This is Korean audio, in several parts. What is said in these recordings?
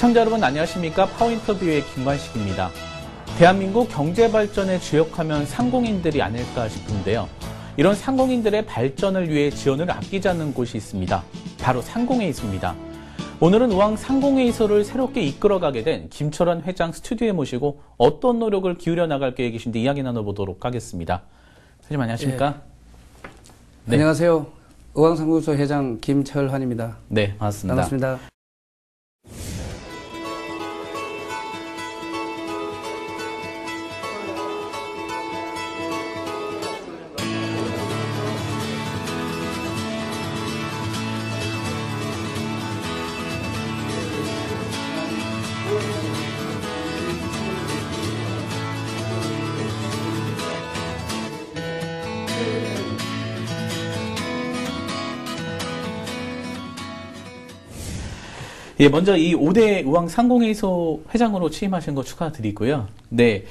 시청자 여러분 안녕하십니까? 파워인터뷰의 김관식입니다. 대한민국 경제발전에 주역하면 상공인들이 아닐까 싶은데요. 이런 상공인들의 발전을 위해 지원을 아끼지 않는 곳이 있습니다. 바로 상공회의소입니다. 오늘은 의왕 상공회의소를 새롭게 이끌어가게 된 김철원 회장 스튜디오에 모시고 어떤 노력을 기울여 나갈 계획이신지 이야기 나눠보도록 하겠습니다. 선생님 안녕하십니까? 네. 안녕하세요. 의왕 상공회의소 회장 김철환입니다. 네, 반갑습니다. 반갑습니다. 예, 먼저 이 5대 의왕 상공회의소 회장으로 취임하신 거 축하드리고요. 네.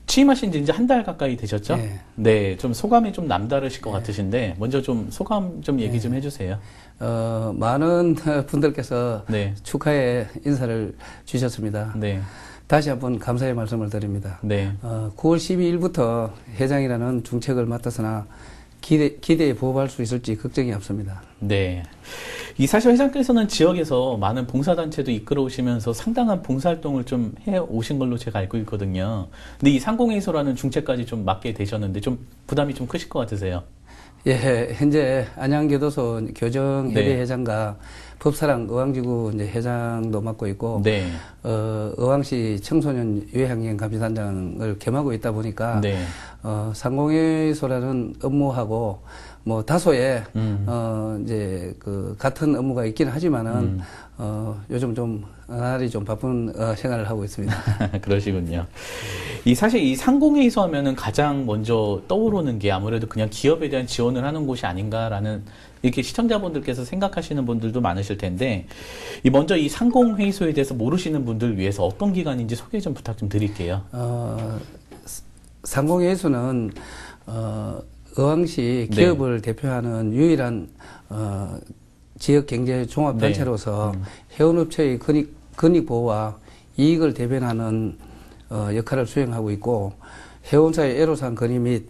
취임하신 지 이제 한 달 가까이 되셨죠? 네. 네. 좀 소감이 좀 남다르실 것 같으신데, 먼저 좀 소감 좀 얘기 좀 해주세요. 많은 분들께서 네. 축하의 인사를 주셨습니다. 네. 다시 한번 감사의 말씀을 드립니다. 네. 9월 12일부터 회장이라는 중책을 맡았으나 기대에 부합할 수 있을지 걱정이 앞섭니다. 네. 이 사실 회장께서는 지역에서 많은 봉사단체도 이끌어 오시면서 상당한 봉사활동을 좀 해 오신 걸로 제가 알고 있거든요. 근데 이 상공회의소라는 중책까지 좀 맡게 되셨는데 좀 부담이 좀 크실 것 같으세요? 예, 현재 안양교도소 교정협의회장과 법사랑 의왕지구 이제 회장도 맡고 있고, 네. 의왕시 청소년 유해환경 감시단장을 겸하고 있다 보니까, 네. 상공회의소라는 업무하고, 뭐, 다소의, 이제, 같은 업무가 있긴 하지만은, 요즘 좀, 나날이 좀 바쁜, 생활을 하고 있습니다. 그러시군요. 사실 이 상공회의소 하면은 가장 먼저 떠오르는 게 아무래도 그냥 기업에 대한 지원을 하는 곳이 아닌가라는 이렇게 시청자분들께서 생각하시는 분들도 많으실 텐데, 먼저 이 상공회의소에 대해서 모르시는 분들 위해서 어떤 기관인지 소개 좀 부탁 좀 드릴게요. 상공회의소는, 의왕시 기업을 대표하는 유일한 지역 경제 종합 단체로서 해운업체의 근익 보호와 이익을 대변하는 역할을 수행하고 있고, 해운사의 애로사항 건의 및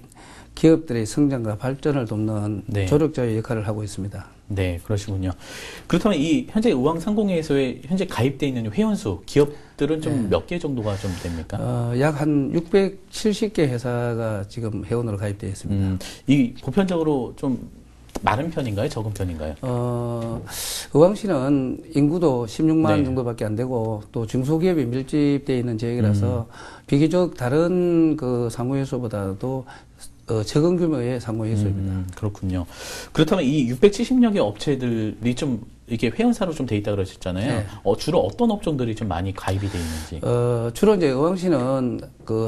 기업들의 성장과 발전을 돕는 조력자의 역할을 하고 있습니다. 네, 그러시군요. 그렇다면 현재 의왕 상공회의소에 현재 가입되어 있는 회원수 기업들은 좀 몇 개 정도가 좀 됩니까? 약 한 670개 회사가 지금 회원으로 가입되어 있습니다. 보편적으로 좀 많은 편인가요? 적은 편인가요? 의왕시는 인구도 16만 정도밖에 안 되고 또 중소기업이 밀집되어 있는 지역이라서 비교적 다른 상공회의소보다도 적은 규모의 상공회의소입니다. 그렇군요. 그렇다면 이 670여 개 업체들이 좀 이게 회원사로 좀 돼 있다 그러셨잖아요. 네. 주로 어떤 업종들이 좀 많이 가입이 돼 있는지. 주로 이제 의왕시는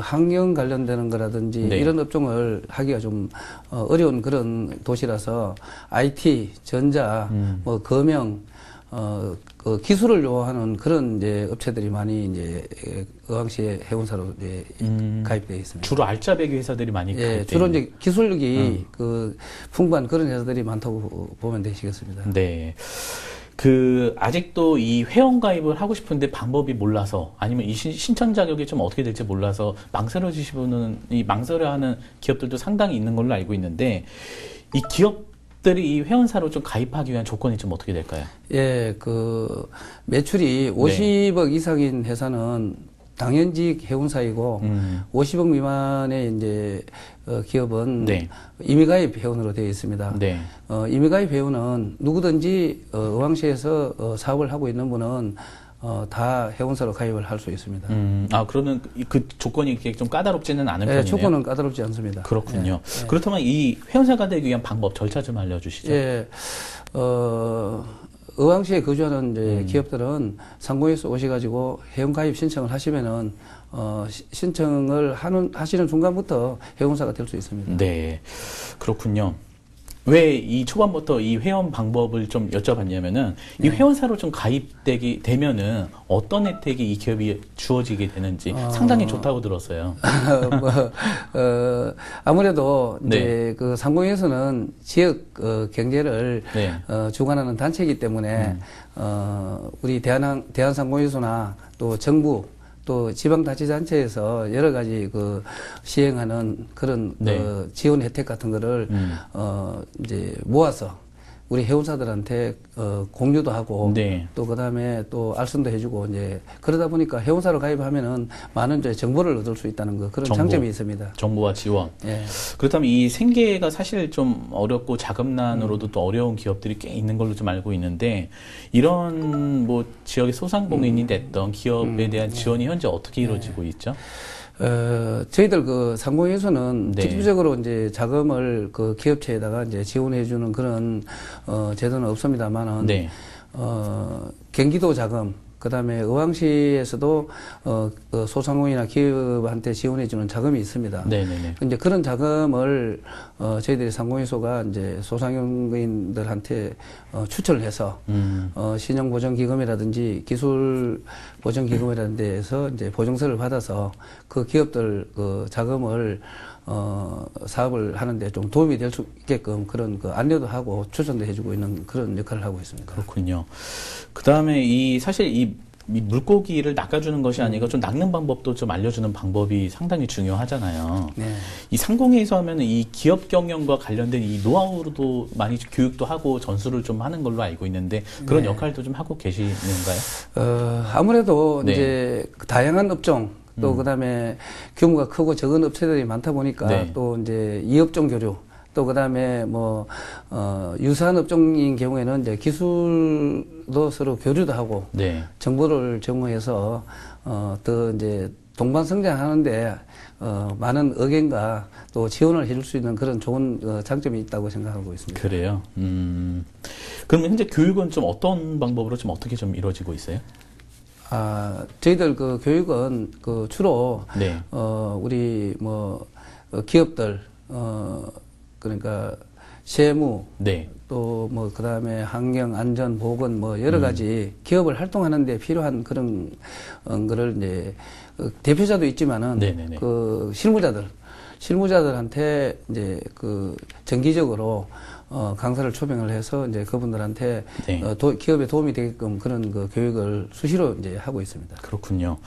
환경 관련되는 거라든지 이런 업종을 하기가 좀 어려운 그런 도시라서 IT, 전자, 뭐 금형, 기술을 요하는 그런 이제 업체들이 많이 이제 의왕시의 회원사로 이제 가입되어 있습니다. 주로 알짜배기 회사들이 많이 가입되어 주로 이제 기술력이 풍부한 그런 회사들이 많다고 보면 되시겠습니다. 네. 아직도 이 회원 가입을 하고 싶은데 방법이 몰라서 아니면 이 신청 자격이 좀 어떻게 될지 몰라서 망설여지시는 망설여하는 기업들도 상당히 있는 걸로 알고 있는데 이 기업들이 이 회원사로 좀 가입하기 위한 조건이 좀 어떻게 될까요? 예, 매출이 50억 이상인 회사는 당연직 회원사이고 50억 미만의 이제 기업은 임의가입 회원으로 되어 있습니다. 임의가입 회원은 누구든지 의왕시에서 사업을 하고 있는 분은 다 회원사로 가입을 할 수 있습니다. 그러면 그 조건이 좀 까다롭지는 않은 편이네요. 조건은 까다롭지 않습니다. 그렇군요. 그렇다면 이 회원사가 되기 위한 방법, 절차 좀 알려주시죠. 의왕시에 거주하는 이제 기업들은 상공회의소 오셔가지고 회원가입 신청을 하시면은 신청을 하시는 순간부터 회원사가 될 수 있습니다. 네, 그렇군요. 왜 이 초반부터 이 회원 방법을 좀 여쭤봤냐면은 이 회원사로 좀 가입되기 되면은 어떤 혜택이 이 기업이 주어지게 되는지 상당히 좋다고 들었어요. 뭐, 아무래도 이제 그 상공에서는 지역 경제를 주관하는 단체이기 때문에 우리 대한상공회소나 또 정부 또 지방자치단체에서 여러 가지 그 시행하는 그런 지원 혜택 같은 거를 이제 모아서 우리 회원사들한테 공유도 하고 또 그다음에 또 알선도 해주고 이제 그러다 보니까 회원사로 가입하면은 많은 이제 정보를 얻을 수 있다는 거 그런 장점이 있습니다. 정보와 지원. 그렇다면 이 생계가 사실 좀 어렵고 자금난으로도 또 어려운 기업들이 꽤 있는 걸로 좀 알고 있는데 이런 뭐 지역의 소상공인이 됐던 기업에 대한 지원이 현재 어떻게 이루어지고 있죠? 저희들 그 상공회에서는 직접적으로 이제 자금을 그 기업체에다가 이제 지원해주는 그런 제도는 없습니다만은 경기도 자금 그다음에 의왕시에서도 소상공인이나 기업한테 지원해주는 자금이 있습니다. 이제 그런 자금을 저희들이 상공회소가 이제 소상공인들한테 추천을 해서 신용보전기금이라든지 기술보전기금이라는 데에서 이제 보증서를 받아서 그 기업들 그 자금을 사업을 하는데 좀 도움이 될 수 있게끔 그런 그 안내도 하고 추천도 해주고 있는 그런 역할을 하고 있습니다. 그렇군요. 그 다음에 사실 이 물고기를 낚아주는 것이 아니고 좀 낚는 방법도 좀 알려주는 방법이 상당히 중요하잖아요. 이 상공회에서 하면은 이 기업 경영과 관련된 이 노하우로도 많이 교육도 하고 전수를 좀 하는 걸로 알고 있는데 그런 역할도 좀 하고 계시는가요? 아무래도 이제 다양한 업종 또 그다음에 규모가 크고 적은 업체들이 많다 보니까 또 이제 이업종 교류 또 그다음에 뭐 유사한 업종인 경우에는 이제 기술도 서로 교류도 하고 정보를 정보해서 더 이제 동반 성장하는데 많은 의견과 또 지원을 해줄 수 있는 그런 좋은 장점이 있다고 생각하고 있습니다. 그래요. 그러면 현재 교육은 좀 어떤 방법으로 좀 어떻게 좀 이루어지고 있어요? 저희들 그 교육은 그 주로 우리 뭐 기업들 그러니까 세무 또 뭐 그다음에 환경 안전 보건 뭐 여러 가지 기업을 활동하는 데 필요한 그런 거를 이제 대표자도 있지만은 그 실무자들한테 이제 그 정기적으로 강사를 초빙을 해서 이제 그분들한테 기업에 도움이 되게끔 그런 그 교육을 수시로 이제 하고 있습니다. 그렇군요.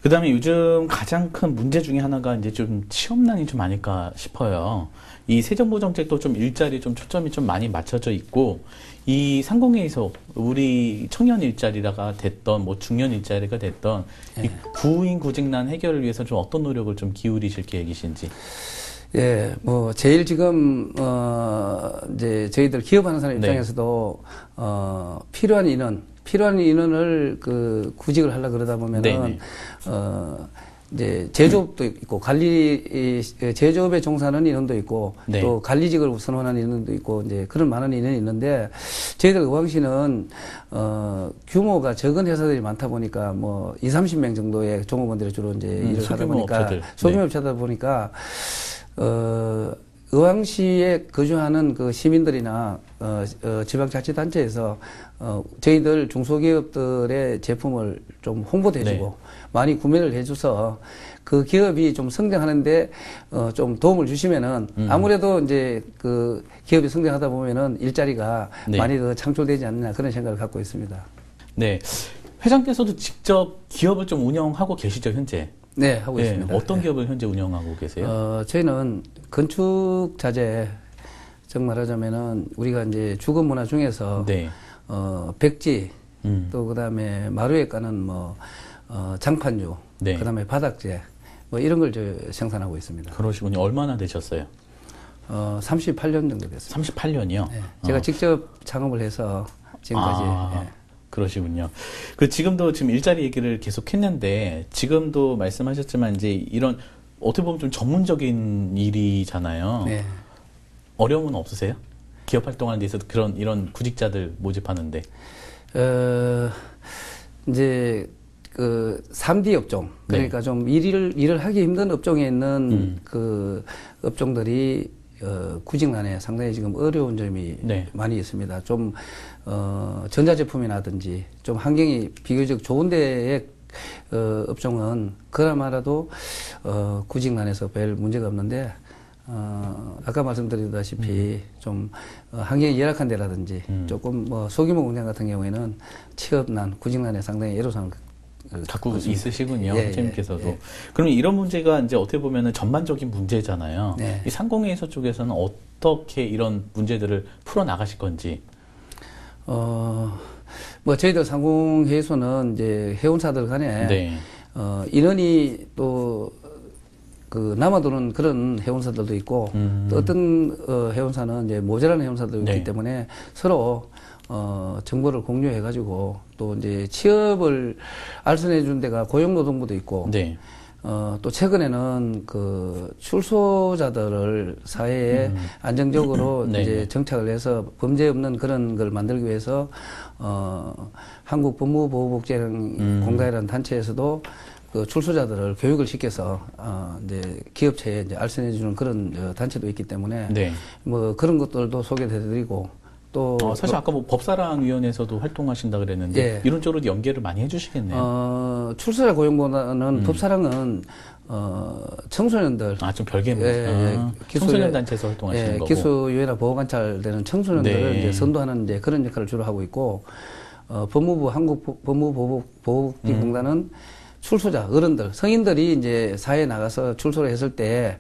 그 다음에 요즘 가장 큰 문제 중에 하나가 이제 좀 취업난이 좀 아닐까 싶어요. 이 새 정부 정책도 좀 일자리 좀 초점이 좀 많이 맞춰져 있고, 이 상공회에서 우리 청년 일자리가 됐던, 뭐 중년 일자리가 됐던, 이 구인 구직난 해결을 위해서 좀 어떤 노력을 좀 기울이실 계획이신지. 뭐, 제일 지금, 이제 저희들 기업하는 사람 입장에서도, 필요한 인원을 그 구직을 하려 그러다 보면은, 이제 제조업도 있고 제조업에 종사하는 인원도 있고 또 관리직을 선호하는 인원도 있고 이제 그런 많은 인원이 있는데 저희들 의왕시는 규모가 적은 회사들이 많다 보니까 뭐 20-30명 정도의 종업원들이 주로 이제 일을 하다 보니까 소규모업체다 보니까 의왕시에 거주하는 그 시민들이나 지방자치단체에서 저희들 중소기업들의 제품을 좀 홍보도 해주고 많이 구매를 해줘서 그 기업이 좀 성장하는데 좀 도움을 주시면은 아무래도 이제 그 기업이 성장하다 보면은 일자리가 많이 더 창출되지 않느냐 그런 생각을 갖고 있습니다. 네, 회장께서도 직접 기업을 좀 운영하고 계시죠 현재? 네, 하고 있습니다. 어떤 기업을 현재 운영하고 계세요? 저희는 건축 자재, 즉 말하자면은 우리가 이제 주거 문화 중에서 백지, 또 그다음에 마루에 까는 뭐 장판주, 그다음에 바닥재, 뭐 이런 걸 생산하고 있습니다. 그러시군요. 얼마나 되셨어요? 38년 정도 됐어요. 38년이요? 네, 제가 직접 창업을 해서 지금까지. 그러시군요. 지금도 지금 일자리 얘기를 계속 했는데, 지금도 말씀하셨지만, 이제 이런, 어떻게 보면 좀 전문적인 일이잖아요. 어려움은 없으세요? 기업 활동하는 데 있어서 이런 구직자들 모집하는데. 이제, 3D 업종. 그러니까 좀 일을 하기 힘든 업종에 있는 그 업종들이 구직난에 상당히 지금 어려운 점이 네. 많이 있습니다. 좀 전자제품이라든지 좀 환경이 비교적 좋은 데에 업종은 그나마라도 구직난에서 별 문제가 없는데 아까 말씀드렸다시피 좀 환경이 열악한 데라든지 조금 뭐 소규모 공장 같은 경우에는 취업난, 구직난에 상당히 애로사항을 갖고 있으시군요, 예, 선생님께서도. 예. 그러면 이런 문제가 이제 어떻게 보면은 전반적인 문제잖아요. 네. 이 상공회의소 쪽에서는 어떻게 이런 문제들을 풀어 나가실 건지. 뭐 저희들 상공회의소는 이제 회원사들 간에 네. 인원이 또 남아도는 그런 회원사들도 있고 또 어떤 회원사는 이제 모자라는 회원사도 있기 네. 때문에 서로 정보를 공유해가지고 또 이제 취업을 알선해 주는 데가 고용노동부도 있고 네. 또 최근에는 출소자들을 사회에 안정적으로 네. 이제 정착을 해서 범죄 없는 그런 걸 만들기 위해서 한국법무보호복지공단이라는 단체에서도 그 출소자들을 교육을 시켜서 이제 기업체에 이제 알선해 주는 그런 단체도 있기 때문에 네. 뭐 그런 것들도 소개해드리고 또 사실 아까 뭐 법사랑위원회에서도 활동하신다 그랬는데 예. 이런 쪽으로 연계를 많이 해주시겠네요. 출소자 고용보다는 법사랑은 청소년들 좀 별개 기수- 청소년 단체에서 활동하시는 거고. 기수유예나 보호관찰되는 청소년들을 네. 이제 선도하는 이제 그런 역할을 주로 하고 있고 법무부 한국법무보호복지공단은 출소자 어른들 성인들이 이제 사회에 나가서 출소를 했을 때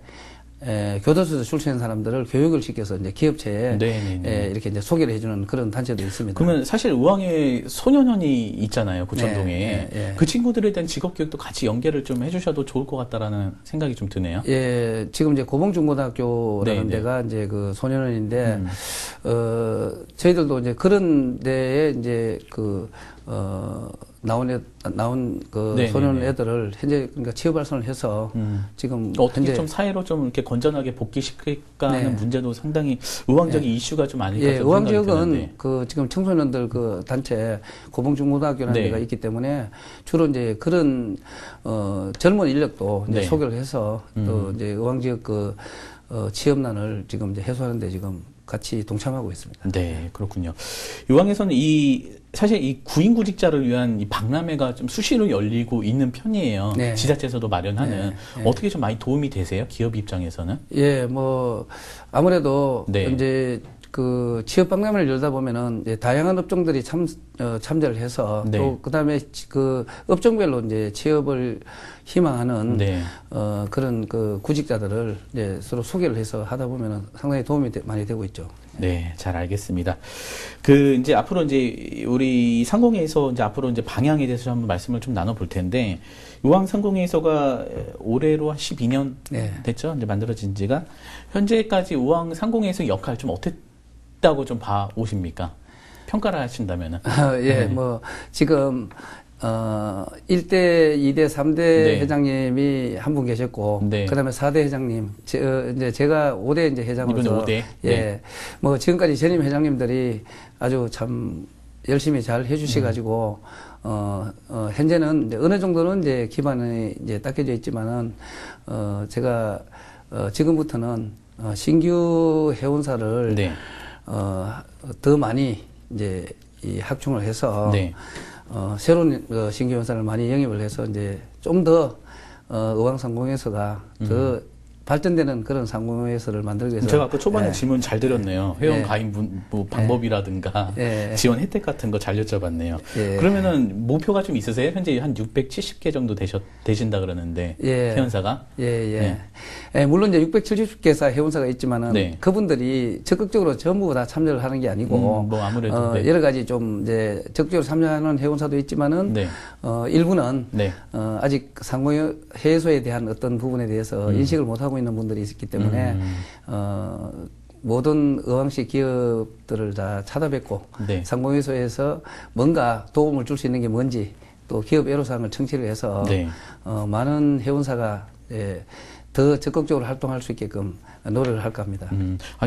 교도소에서 출소한 사람들을 교육을 시켜서 이제 기업체에 이렇게 이제 소개를 해주는 그런 단체도 있습니다. 그러면 사실 의왕에 소년원이 있잖아요, 구천동에. 네. 그 친구들에 대한 직업교육도 같이 연계를 좀 해주셔도 좋을 것 같다라는 생각이 좀 드네요. 예, 지금 이제 고봉중고등학교라는 네. 데가 이제 그 소년원인데, 저희들도 이제 그런 데에 이제 나온 네, 소년 네, 네. 애들을 현재 그러니까 취업 발선을 해서 지금 어떻게 현재 좀 사회로 좀 이렇게 건전하게 복귀시킬까 하는 네. 문제도 상당히 의왕적인 이슈가 좀 아닐까 예, 좀 의왕 생각이 지역은 드는데. 지금 청소년들 단체 고봉중고등학교라는 네. 데가 있기 때문에 주로 이제 그런 젊은 인력도 이제 네. 소개를 해서 또 이제 의왕 지역 취업난을 지금 이제 해소하는데 지금 같이 동참하고 있습니다. 네, 그렇군요. 의왕에서는 사실 이 구인구직자를 위한 이 박람회가 좀 수시로 열리고 있는 편이에요. 네. 지자체에서도 마련하는. 네. 어떻게 좀 많이 도움이 되세요? 기업 입장에서는? 예, 뭐 아무래도 네. 이제 취업 박람회를 열다 보면은 이제 다양한 업종들이 참여를 해서 네. 또 그다음에 업종별로 이제 취업을 희망하는 네. 그런 구직자들을 이제 서로 소개를 해서 하다 보면은 상당히 도움이 많이 되고 있죠. 네, 잘 알겠습니다. 이제 앞으로 이제 우리 상공회의소 이제 앞으로 이제 방향에 대해서 한번 말씀을 좀 나눠볼 텐데, 의왕 상공회의소가 올해로 한 12년 네. 됐죠? 이제 만들어진 지가. 현재까지 의왕 상공회의소 역할 좀 어땠다고 좀 봐 오십니까? 평가를 하신다면은. 예, 뭐 지금 1대, 2대, 3대 네. 회장님이 한 분 계셨고, 네. 그 다음에 4대 회장님, 이제 제가 5대 이제 회장으로서. 이번에 5대? 예. 네. 뭐 지금까지 전임 회장님들이 아주 참 열심히 잘 해주셔가지고, 현재는 이제 어느 정도는 이제 기반이 이제 닦여져 있지만은, 제가, 지금부터는, 신규 회원사를, 네. 더 많이 이제 확충을 해서, 네. 새로운 신규 회사를 많이 영입을 해서 이제 좀 더 의왕상공회의소가 더 발전되는 그런 상공회의소를 만들기 위해서 제가 아까 초반에 질문 잘 드렸네요. 회원 가입 방법이라든가 지원 혜택 같은 거 잘 여쭤봤네요. 그러면은 목표가 좀 있으세요? 현재 한 670개 정도 되신다 그러는데 회원사가? 물론 이제 670개사 회원사가 있지만은 네. 그분들이 적극적으로 전부 다 참여를 하는 게 아니고 뭐 아무래도 네. 여러 가지 좀 이제 적극적으로 참여하는 회원사도 있지만은 네. 일부는 네. 아직 상공회의소에 대한 어떤 부분에 대해서 인식을 못 하고 있는 분들이 있기 때문에 모든 의왕시 기업들을 다 찾아뵙고 네. 상공회의소에서 뭔가 도움을 줄 수 있는 게 뭔지 또 기업 애로사항을 청취를 해서 네. 많은 회원사가 더 적극적으로 활동할 수 있게끔 노력을 할까 합니다.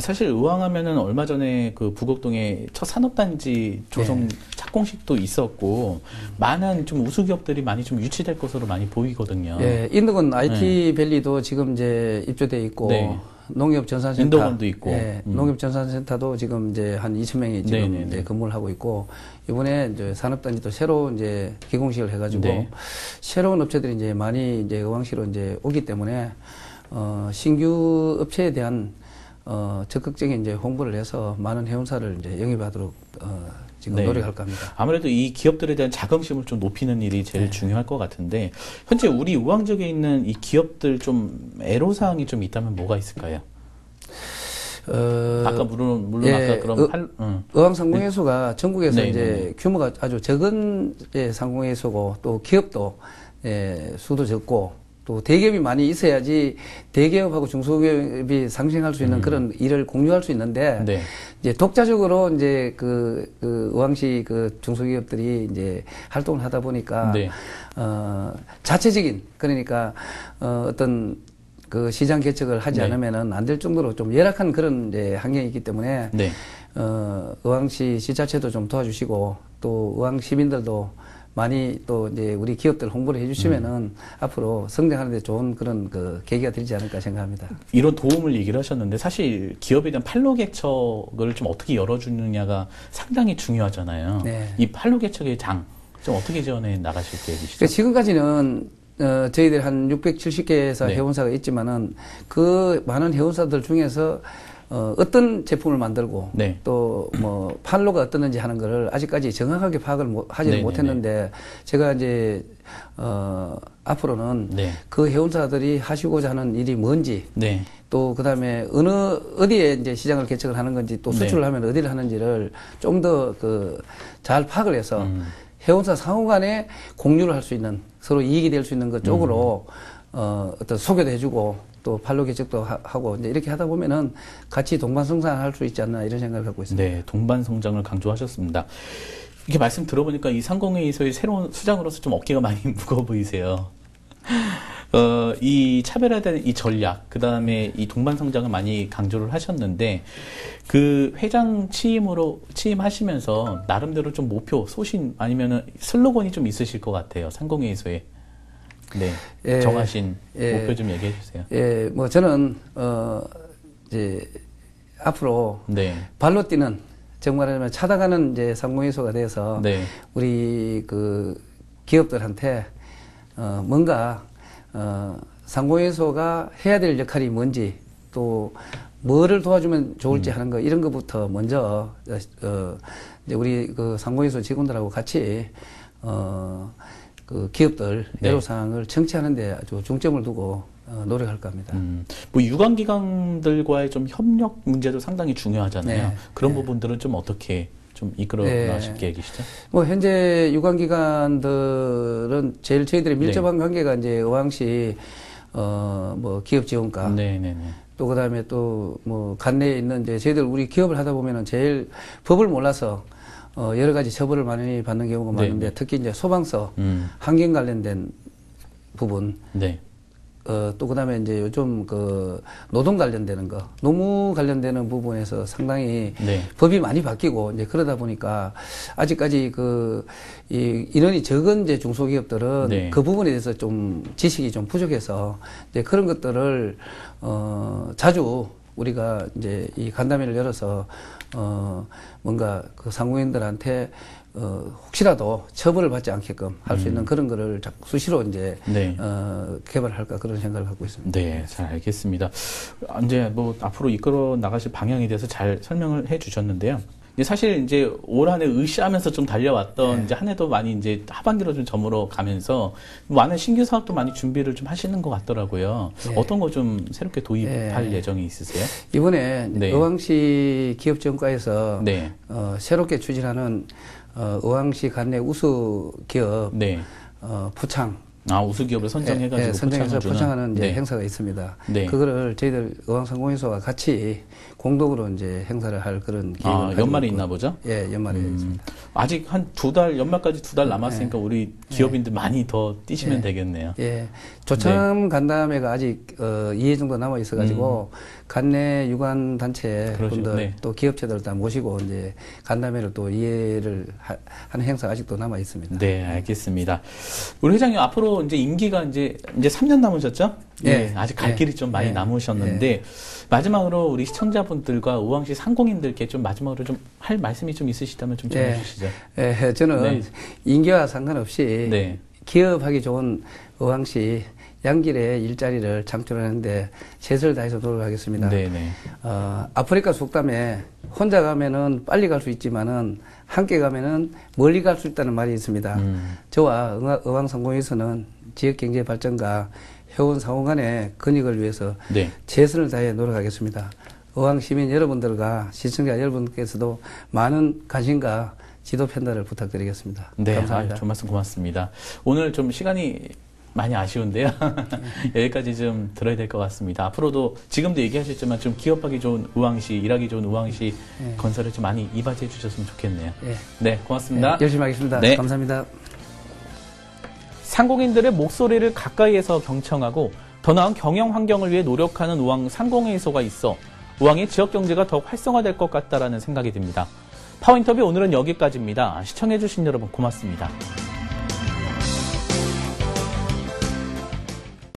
사실 의왕하면은 얼마 전에 그 부곡동에 첫 산업단지 조성 착공식도 있었고 많은 좀 우수기업들이 많이 좀 유치될 것으로 많이 보이거든요. 예, 인덕은 IT 밸리도 지금 이제 입주돼 있고 농협전산센터. 인도원도 있고. 예, 농협전산센터도 지금 이제 한 2,000명이 지금 이제 근무를 하고 있고, 이번에 이제 산업단지 또 새로 이제 기공식을 해가지고, 네. 새로운 업체들이 이제 많이 이제 의왕시로 이제 오기 때문에, 신규 업체에 대한, 적극적인 이제 홍보를 해서 많은 회원사를 이제 영입하도록, 지금 네. 노력할 겁니다. 아무래도 이 기업들에 대한 자긍심을 좀 높이는 일이 제일 네. 중요할 것 같은데, 현재 우리 의왕 지역에 있는 이 기업들 좀 애로사항이 좀 있다면 뭐가 있을까요? 아까 물론 예, 아까 그럼 의왕상공회소가 전국에서 네, 이제 네. 규모가 아주 적은 상공회소고 또 기업도 수도 적고 또 대기업이 많이 있어야지 대기업하고 중소기업이 상생할 수 있는 그런 일을 공유할 수 있는데 네. 이제 독자적으로 이제 그 의왕시 그 중소기업들이 이제 활동을 하다 보니까 네. 자체적인 그러니까 어떤 그 시장 개척을 하지 네. 않으면은 안 될 정도로 좀 열악한 그런 이제 환경이 있기 때문에 네. 의왕시 지자체도 좀 도와주시고 또 의왕 시민들도 많이 또 이제 우리 기업들 홍보를 해주시면은 앞으로 성장하는데 좋은 그런 그 계기가 되지 않을까 생각합니다. 이런 도움을 얘기를 하셨는데 사실 기업에 대한 판로 개척을 좀 어떻게 열어주느냐가 상당히 중요하잖아요. 네. 이 판로 개척의 장 좀 어떻게 지원해 나가실 계획이시죠? 지금까지는 저희들 한 670개에서 네. 회원사가 있지만은 그 많은 회원사들 중에서 어떤 제품을 만들고 네. 또 뭐 판로가 어떻는지 하는 거를 아직까지 정확하게 파악을 하지는 네네네. 못했는데 제가 이제 앞으로는 네. 그 회원사들이 하시고자 하는 일이 뭔지 네. 또 그다음에 어디에 이제 시장을 개척을 하는 건지 또 수출을 네. 하면 어디를 하는지를 좀 더 잘 파악을 해서 회원사 상호 간에 공유를 할 수 있는 서로 이익이 될 수 있는 것 쪽으로 어떤 소개도 해주고 또 판로 개척도 하고 이제 이렇게 하다 보면은 같이 동반성장할 수 있지 않나 이런 생각을 갖고 있습니다. 네, 동반 성장을 강조하셨습니다. 이렇게 말씀 들어보니까 이 상공회의소의 새로운 수장으로서 좀 어깨가 많이 무거워 보이세요. 이 차별화된 이 전략, 그 다음에 이 동반 성장을 많이 강조를 하셨는데, 그 회장 취임하시면서 나름대로 좀 목표, 소신 아니면은 슬로건이 좀 있으실 것 같아요. 상공회의소에. 네. 예, 정하신 예, 목표 좀 얘기해 주세요. 예, 뭐 저는 이제 앞으로 네. 발로 뛰는 정말 하면 차다가는 이제 상공회의소가 돼서 네. 우리 그 기업들한테 뭔가 상공회의소가 해야 될 역할이 뭔지 또 뭐를 도와주면 좋을지 하는 거 이런 것부터 먼저 이제 우리 그 상공회의소 직원들하고 같이 그 기업들 네. 애로사항을 청취하는데 아주 중점을 두고 노력할 겁니다. 뭐 유관기관들과의 좀 협력 문제도 상당히 중요하잖아요. 네. 그런 네. 부분들은 좀 어떻게 좀 이끌어 네. 나가실 계획이시죠? 뭐 현재 유관기관들은 제일 저희들이 밀접한 관계가 이제 의왕시 뭐 기업 지원과 네네네. 또 그다음에 또 뭐 관내에 있는 이제 저희들 우리 기업을 하다 보면은 제일 법을 몰라서 여러 가지 처벌을 많이 받는 경우가 많은데 네. 특히 이제 소방서 환경 관련된 부분 네. 또 그다음에 이제 요즘 그 노동 관련되는 거, 노무 관련되는 부분에서 상당히 네. 법이 많이 바뀌고 이제 그러다 보니까 아직까지 이 인원이 적은 이제 중소기업들은 네. 그 부분에 대해서 좀 지식이 좀 부족해서 이제 그런 것들을 자주 우리가 이제 이 간담회를 열어서 뭔가 그 상공인들한테 혹시라도 처벌을 받지 않게끔 할 수 있는 그런 거를 수시로 이제 네. 개발할까 그런 생각을 갖고 있습니다. 네, 잘 알겠습니다. 이제 뭐 앞으로 이끌어 나가실 방향에 대해서 잘 설명을 해 주셨는데요. 이제 사실 이제 올 한 해 의시하면서 좀 달려왔던 네. 이제 한 해도 많이 이제 하반기로 좀 저물어 가면서 많은 신규 사업도 많이 준비를 좀 하시는 것 같더라고요. 네. 어떤 거 좀 새롭게 도입할 네. 예정이 있으세요? 이번에 네. 의왕시 기업정과에서 네. 새롭게 추진하는 의왕시 관내 우수 기업 네. 포창 우수기업을 선정해가지고 선정해서 포창을 포장하는 이제 네. 행사가 있습니다. 네. 그거를 저희들 의왕상공회소와 같이 공동으로 이제 행사를 할 그런 계획을 가지고 연말에 있고. 있나 보죠? 예, 연말에 있습니다. 아직 한 2달, 연말까지 2달 남았으니까 우리 기업인들 많이 더 뛰시면 되겠네요. 예, 조참 간담회가 아직 2회 정도 남아 있어가지고 관내 유관 단체 분들 네. 또 기업체들 다 모시고 이제 간담회를 또 2회를 하는 행사가 아직도 남아 있습니다. 네, 알겠습니다. 우리 회장님 앞으로 앞으로 이제 임기가 이제 3년 남으셨죠? 네. 아직 갈 길이 좀 많이 남으셨는데, 마지막으로 우리 시청자분들과 의왕시 상공인들께 좀 마지막으로 좀 할 말씀이 좀 있으시다면 좀 전해주시죠. 저는 임기와 상관없이 네. 기업하기 좋은 의왕시 양질의 일자리를 창출하는데 최선을 다해서 노력하겠습니다. 네네. 아프리카 속담에 혼자 가면은 빨리 갈 수 있지만은 함께 가면은 멀리 갈 수 있다는 말이 있습니다. 저와 의왕상공에서는 지역 경제 발전과 회원 상호 간의 근익을 위해서 네. 최선을 다해 노력하겠습니다. 의왕 시민 여러분들과 시청자 여러분께서도 많은 관심과 지도 편달을 부탁드리겠습니다. 네, 감사합니다. 좋은 말씀 고맙습니다. 오늘 좀 시간이 많이 아쉬운데요. 여기까지 좀 들어야 될 것 같습니다. 앞으로도 지금도 얘기하셨지만 좀 기업하기 좋은 의왕시, 일하기 좋은 의왕시 건설을 좀 많이 이바지해 주셨으면 좋겠네요. 네, 고맙습니다. 열심히 하겠습니다. 네. 감사합니다. 상공인들의 목소리를 가까이에서 경청하고 더 나은 경영 환경을 위해 노력하는 의왕 상공회의소가 있어 의왕의 지역 경제가 더욱 활성화될 것 같다라는 생각이 듭니다. 파워인터뷰 오늘은 여기까지입니다. 시청해주신 여러분 고맙습니다.